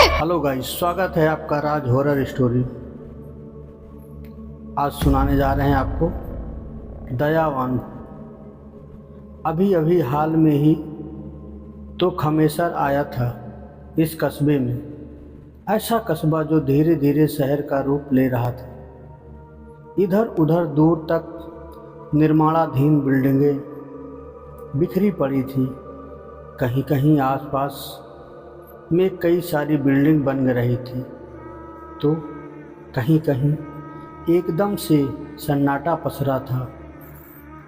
Hello guys, स्वागत है आपका राज हॉरर स्टोरी। आज सुनाने जा रहे हैं आपको दयावान। अभी अभी हाल में ही तो खमेसर आया था इस कस्बे में। ऐसा कस्बा जो धीरे धीरे शहर का रूप ले रहा था। इधर उधर दूर तक निर्माणाधीन बिल्डिंगें बिखरी पड़ी थी। कहीं कहीं आसपास में कई सारी बिल्डिंग बन रही थी, तो कहीं कहीं एकदम से सन्नाटा पसरा था।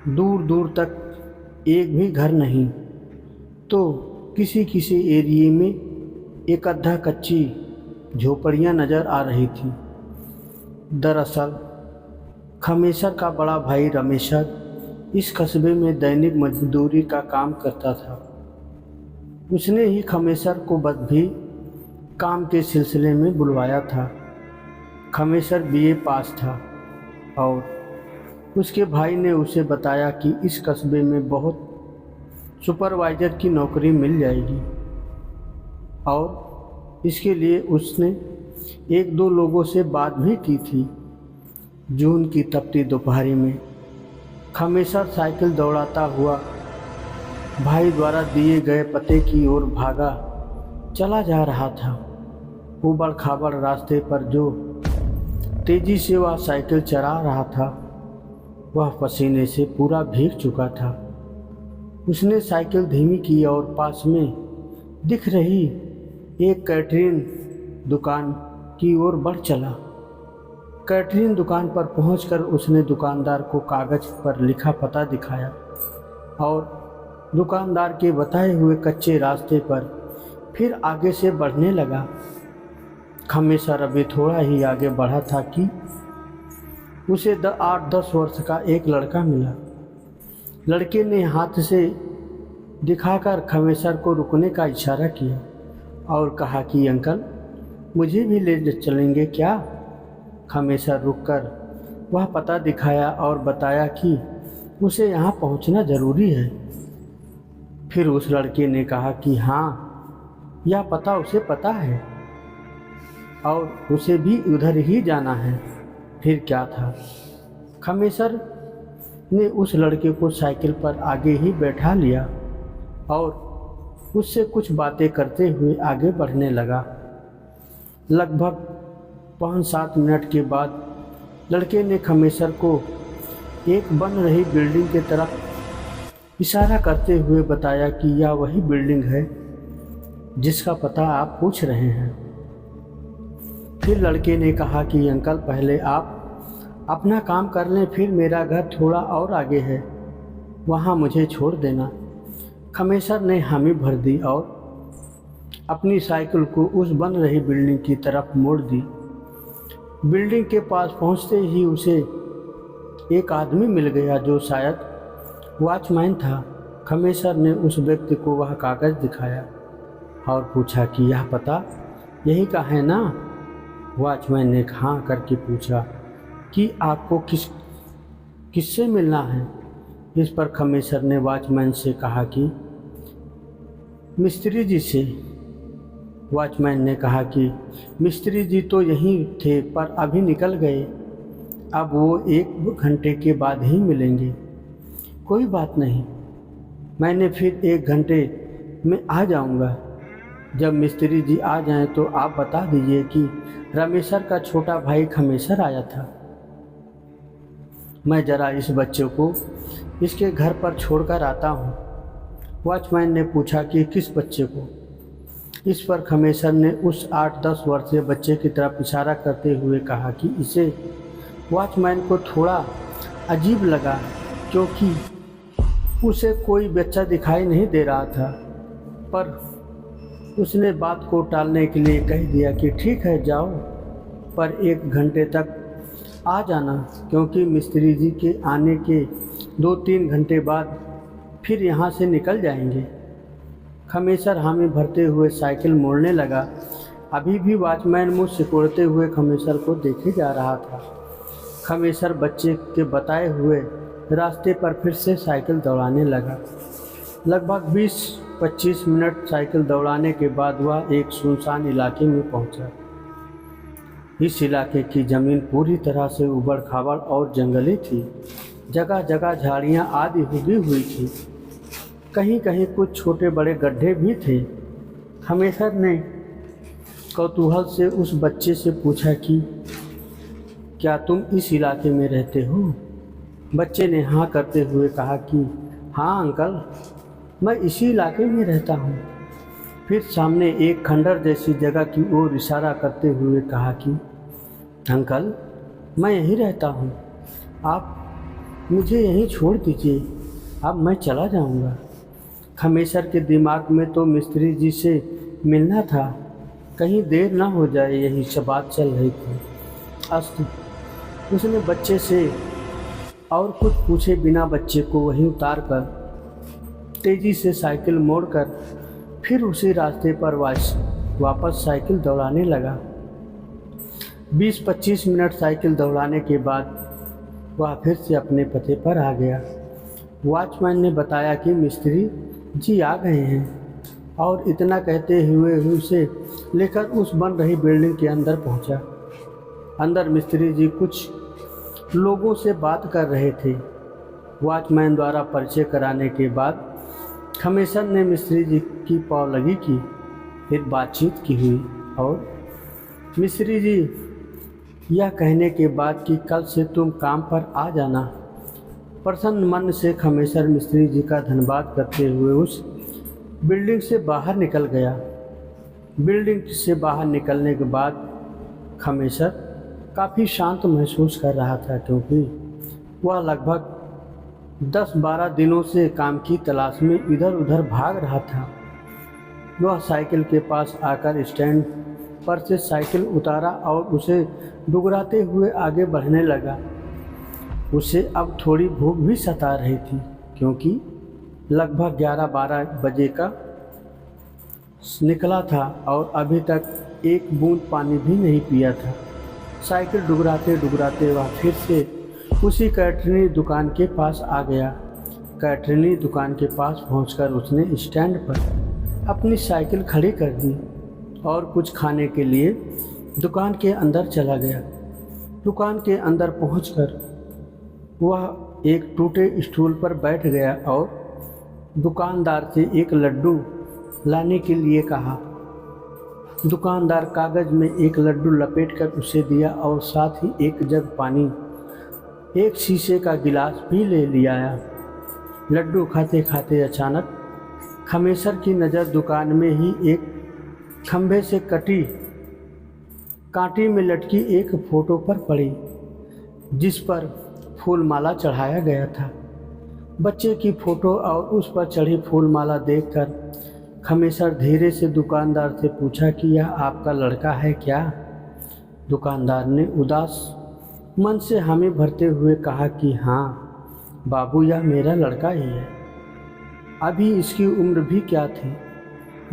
दूर दूर तक एक भी घर नहीं, तो किसी किसी एरिया में एक अद्धा कच्ची झोपड़ियाँ नज़र आ रही थी। दरअसल खमेसर का बड़ा भाई रमेशर इस कस्बे में दैनिक मजदूरी का काम करता था। उसने ही खमेसर को भी काम के सिलसिले में बुलवाया था। खमेसर बीए पास था और उसके भाई ने उसे बताया कि इस कस्बे में बहुत सुपरवाइज़र की नौकरी मिल जाएगी, और इसके लिए उसने एक दो लोगों से बात भी की थी। जून की तपती दोपहरी में खमेसर साइकिल दौड़ाता हुआ भाई द्वारा दिए गए पते की ओर भागा चला जा रहा था। ऊबड़ खाबड़ रास्ते पर जो तेजी से वह साइकिल चला रहा था, वह पसीने से पूरा भीग चुका था। उसने साइकिल धीमी की और पास में दिख रही एक कैटरिंग दुकान की ओर बढ़ चला। कैटरिंग दुकान पर पहुंचकर उसने दुकानदार को कागज पर लिखा पता दिखाया और दुकानदार के बताए हुए कच्चे रास्ते पर फिर आगे से बढ़ने लगा। खमेसर अभी थोड़ा ही आगे बढ़ा था कि उसे 8-10 वर्ष का एक लड़का मिला। लड़के ने हाथ से दिखाकर खमेसर को रुकने का इशारा किया और कहा कि अंकल, मुझे भी ले चलेंगे क्या? खमेसर रुककर वह पता दिखाया और बताया कि उसे यहाँ पहुँचना ज़रूरी है। फिर उस लड़के ने कहा कि हाँ, यह पता उसे पता है और उसे भी उधर ही जाना है। फिर क्या था, खमेसर ने उस लड़के को साइकिल पर आगे ही बैठा लिया और उससे कुछ बातें करते हुए आगे बढ़ने लगा। लगभग 5-7 मिनट के बाद लड़के ने खमेसर को एक बन रही बिल्डिंग की तरफ इशारा करते हुए बताया कि यह वही बिल्डिंग है जिसका पता आप पूछ रहे हैं। फिर लड़के ने कहा कि अंकल, पहले आप अपना काम कर लें, फिर मेरा घर थोड़ा और आगे है, वहाँ मुझे छोड़ देना। खमेसर ने हामी भर दी और अपनी साइकिल को उस बन रही बिल्डिंग की तरफ मोड़ दी। बिल्डिंग के पास पहुँचते ही उसे एक आदमी मिल गया जो शायद वॉचमैन था। खमेसर ने उस व्यक्ति को वह कागज़ दिखाया और पूछा कि यह पता यही का है ना? वॉचमैन ने हाँ करके पूछा कि आपको किससे मिलना है? इस पर खमेसर ने वॉचमैन से कहा कि मिस्त्री जी से। वॉचमैन ने कहा कि मिस्त्री जी तो यहीं थे पर अभी निकल गए, अब वो 1 घंटे के बाद ही मिलेंगे। कोई बात नहीं, मैंने फिर 1 घंटे में आ जाऊंगा। जब मिस्त्री जी आ जाएं तो आप बता दीजिए कि रमेशर का छोटा भाई खमेसर आया था। मैं ज़रा इस बच्चे को इसके घर पर छोड़कर आता हूँ। वॉचमैन ने पूछा कि किस बच्चे को? इस पर खमेसर ने उस 8-10 वर्षीय बच्चे की तरफ इशारा करते हुए कहा कि इसे वॉचमैन को थोड़ा अजीब लगा, क्योंकि उसे कोई बच्चा दिखाई नहीं दे रहा था, पर उसने बात को टालने के लिए कह दिया कि ठीक है, जाओ, पर 1 घंटे तक आ जाना, क्योंकि मिस्त्री जी के आने के 2-3 घंटे बाद फिर यहाँ से निकल जाएंगे। खमेसर हामी भरते हुए साइकिल मोड़ने लगा। अभी भी वॉचमैन मुँह सिकोड़ते हुए खमेसर को देखे जा रहा था। खमेसर बच्चे के बताए हुए रास्ते पर फिर से साइकिल दौड़ाने लगा। लगभग 20-25 मिनट साइकिल दौड़ाने के बाद वह एक सुनसान इलाके में पहुंचा। इस इलाके की ज़मीन पूरी तरह से उबड़ खाबड़ और जंगली थी। जगह जगह झाड़ियाँ आदि उगी हुई थी। कहीं कहीं कुछ छोटे बड़े गड्ढे भी थे। खमेसर ने कौतूहल से उस बच्चे से पूछा कि क्या तुम इस इलाके में रहते हो? बच्चे ने हाँ करते हुए कहा कि हाँ अंकल, मैं इसी इलाके में रहता हूँ। फिर सामने एक खंडर जैसी जगह की ओर इशारा करते हुए कहा कि अंकल, मैं यहीं रहता हूँ, आप मुझे यहीं छोड़ दीजिए, अब मैं चला जाऊँगा। खमेसर के दिमाग में तो मिस्त्री जी से मिलना था, कहीं देर ना हो जाए, यही सब बात चल रही थी। अस्तु उसने बच्चे से और कुछ पूछे बिना बच्चे को वहीं उतार कर तेज़ी से साइकिल मोड़कर फिर उसी रास्ते पर वापस साइकिल दौड़ाने लगा। 20-25 मिनट साइकिल दौड़ाने के बाद वह फिर से अपने पते पर आ गया। वॉचमैन ने बताया कि मिस्त्री जी आ गए हैं और इतना कहते हुए उसे लेकर उस बन रही बिल्डिंग के अंदर पहुंचा। अंदर मिस्त्री जी कुछ लोगों से बात कर रहे थे। वॉचमैन द्वारा परिचय कराने के बाद खमेसर ने मिस्त्री जी की पावलगी की, फिर बातचीत की हुई और मिस्त्री जी यह कहने के बाद कि कल से तुम काम पर आ जाना। प्रसन्न मन से खमेसर मिस्त्री जी का धन्यवाद करते हुए उस बिल्डिंग से बाहर निकल गया। बिल्डिंग से बाहर निकलने के बाद खमेसर काफ़ी शांत महसूस कर रहा था, क्योंकि वह लगभग 10-12 दिनों से काम की तलाश में इधर उधर भाग रहा था। वह साइकिल के पास आकर स्टैंड पर से साइकिल उतारा और उसे डुगराते हुए आगे बढ़ने लगा। उसे अब थोड़ी भूख भी सता रही थी, क्योंकि लगभग 11-12 बजे का निकला था और अभी तक एक बूंद पानी भी नहीं पिया था। साइकिल डुगराते डुगराते वह फिर से उसी कैटरिंग दुकान के पास आ गया। कैटरिंग दुकान के पास पहुंचकर उसने स्टैंड पर अपनी साइकिल खड़ी कर दी और कुछ खाने के लिए दुकान के अंदर चला गया। दुकान के अंदर पहुंचकर वह एक टूटे स्टूल पर बैठ गया और दुकानदार से एक लड्डू लाने के लिए कहा। दुकानदार कागज़ में एक लड्डू लपेटकर उसे दिया और साथ ही एक जग पानी, एक शीशे का गिलास भी ले लिया। लड्डू खाते खाते अचानक खमेसर की नज़र दुकान में ही एक खंभे से कटी कांटी में लटकी एक फ़ोटो पर पड़ी, जिस पर फूलमाला चढ़ाया गया था। बच्चे की फ़ोटो और उस पर चढ़ी फूलमाला देखकर खमेसर धीरे से दुकानदार से पूछा कि यह आपका लड़का है क्या? दुकानदार ने उदास मन से हामी भरते हुए कहा कि हाँ बाबू, यह मेरा लड़का ही है। अभी इसकी उम्र भी क्या थी,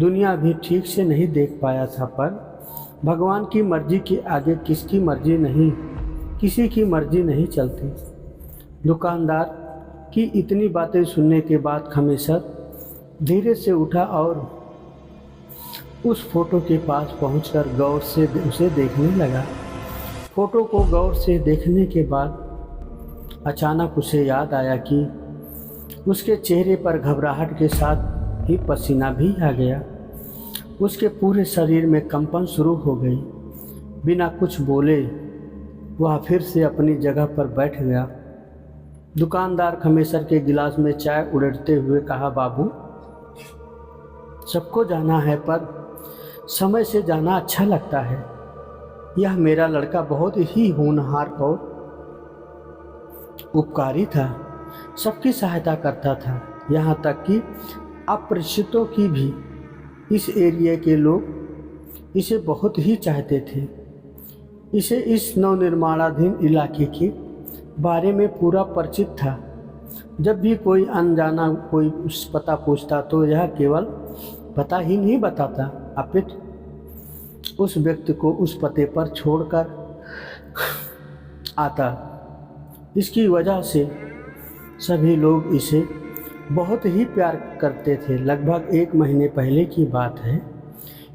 दुनिया भी ठीक से नहीं देख पाया था, पर भगवान की मर्जी के आगे किसी की मर्जी नहीं चलती। दुकानदार की इतनी बातें सुनने के बाद खमेसर धीरे से उठा और उस फोटो के पास पहुंचकर गौर से उसे देखने लगा। फोटो को गौर से देखने के बाद अचानक उसे याद आया कि उसके चेहरे पर घबराहट के साथ ही पसीना भी आ गया। उसके पूरे शरीर में कंपन शुरू हो गई। बिना कुछ बोले वह फिर से अपनी जगह पर बैठ गया। दुकानदार खमेसर के गिलास में चाय उड़ेलते हुए कहा, बाबू, सबको जाना है पर समय से जाना अच्छा लगता है। यह मेरा लड़का बहुत ही होनहार और उपकारी था, सबकी सहायता करता था, यहाँ तक कि अपरिचितों की भी। इस एरिया के लोग इसे बहुत ही चाहते थे। इसे इस नवनिर्माणाधीन इलाके के बारे में पूरा परिचित था। जब भी कोई अनजाना कोई उस पता पूछता तो यह केवल पता ही नहीं बताता, अपितु उस व्यक्ति को उस पते पर छोड़कर आता। इसकी वजह से सभी लोग इसे बहुत ही प्यार करते थे। लगभग 1 महीने पहले की बात है।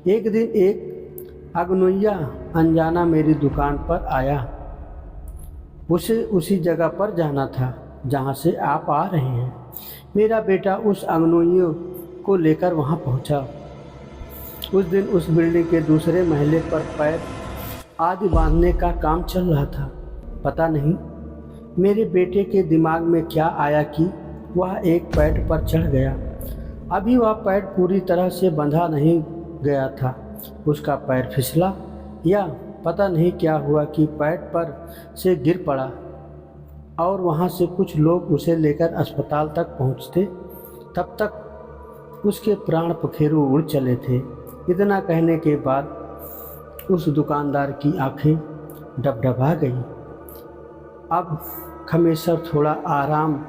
एक दिन एक अगनोइया अनजाना मेरी दुकान पर आया। उसे उसी जगह पर जाना था जहाँ से आप आ रहे हैं। मेरा बेटा उस अगनोइयों को लेकर वहाँ पहुँचा। उस दिन उस बिल्डिंग के दूसरे महले पर पैर आदि बांधने का काम चल रहा था। पता नहीं मेरे बेटे के दिमाग में क्या आया कि वह एक पैड पर चढ़ गया। अभी वह पैड पूरी तरह से बंधा नहीं गया था। उसका पैर फिसला या पता नहीं क्या हुआ कि पैड पर से गिर पड़ा और वहाँ से कुछ लोग उसे लेकर अस्पताल तक पहुँचते तब तक उसके प्राण पखेरु उड़ चले थे। इतना कहने के बाद उस दुकानदार की आंखें डबडबा गई। अब खमेसर थोड़ा आराम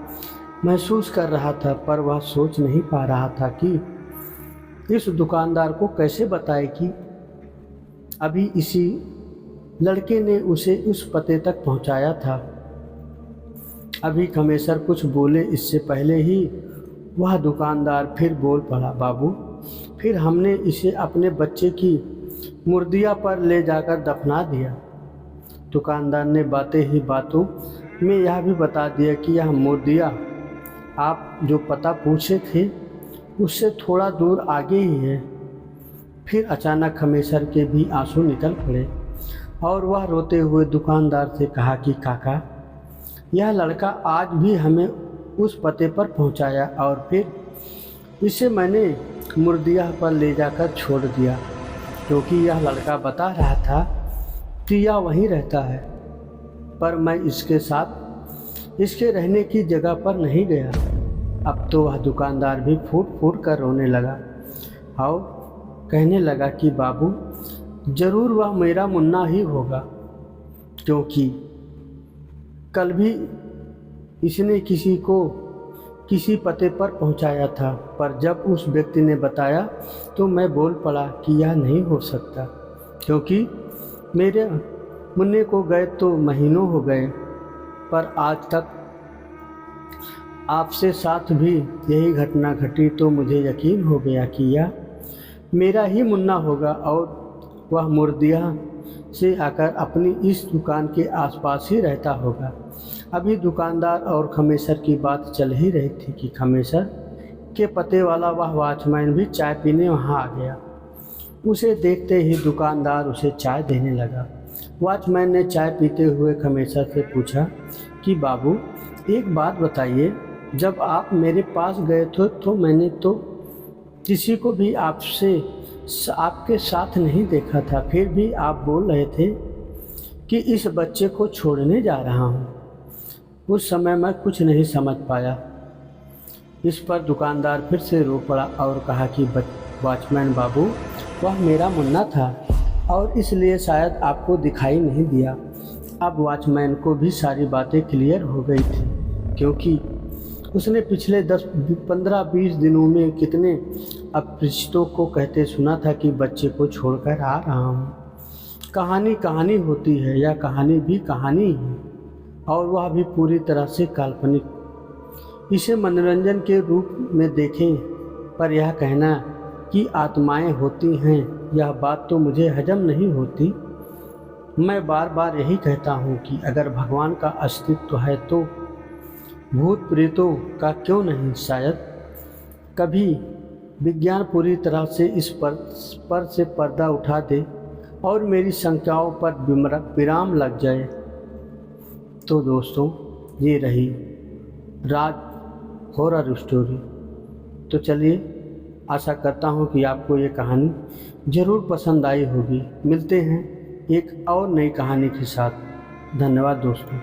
महसूस कर रहा था, पर वह सोच नहीं पा रहा था कि इस दुकानदार को कैसे बताए कि अभी इसी लड़के ने उसे उस पते तक पहुंचाया था। अभी खमेसर कुछ बोले इससे पहले ही वह दुकानदार फिर बोल पड़ा, बाबू, फिर हमने इसे अपने बच्चे की मुर्दिया पर ले जाकर दफना दिया। दुकानदार ने बातें ही बातों में यह भी बता दिया कि यह मुर्दिया आप जो पता पूछे थे उससे थोड़ा दूर आगे ही है। फिर अचानक खमेसर के भी आंसू निकल पड़े और वह रोते हुए दुकानदार से कहा कि काका, यह लड़का आज भी हमें उस पते पर पहुंचाया और फिर इसे मैंने मुर्दिया पर ले जाकर छोड़ दिया, क्योंकि यह लड़का बता रहा था कि यह वहीं रहता है, पर मैं इसके साथ इसके रहने की जगह पर नहीं गया। अब तो वह दुकानदार भी फूट फूट कर रोने लगा और कहने लगा कि बाबू, ज़रूर वह मेरा मुन्ना ही होगा, क्योंकि कल भी इसने किसी को किसी पते पर पहुंचाया था, पर जब उस व्यक्ति ने बताया तो मैं बोल पड़ा कि यह नहीं हो सकता, क्योंकि मेरे मुन्ने को गए तो महीनों हो गए, पर आज तक आपसे साथ भी यही घटना घटी तो मुझे यकीन हो गया कि यह मेरा ही मुन्ना होगा और वह मुर्दिया से आकर अपनी इस दुकान के आसपास ही रहता होगा। अभी दुकानदार और खमेसर की बात चल ही रही थी कि खमेसर के पते वाला वह वॉचमैन भी चाय पीने वहाँ आ गया। उसे देखते ही दुकानदार उसे चाय देने लगा। वॉचमैन ने चाय पीते हुए खमेसर से पूछा कि बाबू, एक बात बताइए, जब आप मेरे पास गए थे तो मैंने तो किसी को भी आपके साथ नहीं देखा था, फिर भी आप बोल रहे थे कि इस बच्चे को छोड़ने जा रहा हूँ। उस समय मैं कुछ नहीं समझ पाया। इस पर दुकानदार फिर से रो पड़ा और कहा कि वॉचमैन बाबू, वह मेरा मुन्ना था और इसलिए शायद आपको दिखाई नहीं दिया। अब वॉचमैन को भी सारी बातें क्लियर हो गई थी, क्योंकि उसने पिछले 10-15-20 दिनों में कितने अपरिचितों को कहते सुना था कि बच्चे को छोड़कर आ रहा हूँ। कहानी कहानी होती है, या कहानी भी कहानी है, और वह भी पूरी तरह से काल्पनिक। इसे मनोरंजन के रूप में देखें, पर यह कहना कि आत्माएं होती हैं, यह बात तो मुझे हजम नहीं होती। मैं बार बार यही कहता हूँ कि अगर भगवान का अस्तित्व है तो भूत प्रेतों का क्यों नहीं। शायद कभी विज्ञान पूरी तरह से इस पर से पर्दा उठा दे और मेरी शंकाओं पर विराम लग जाए। तो दोस्तों, ये रही राज हॉरर स्टोरी। तो चलिए, आशा करता हूँ कि आपको ये कहानी ज़रूर पसंद आई होगी। मिलते हैं एक और नई कहानी के साथ। धन्यवाद दोस्तों।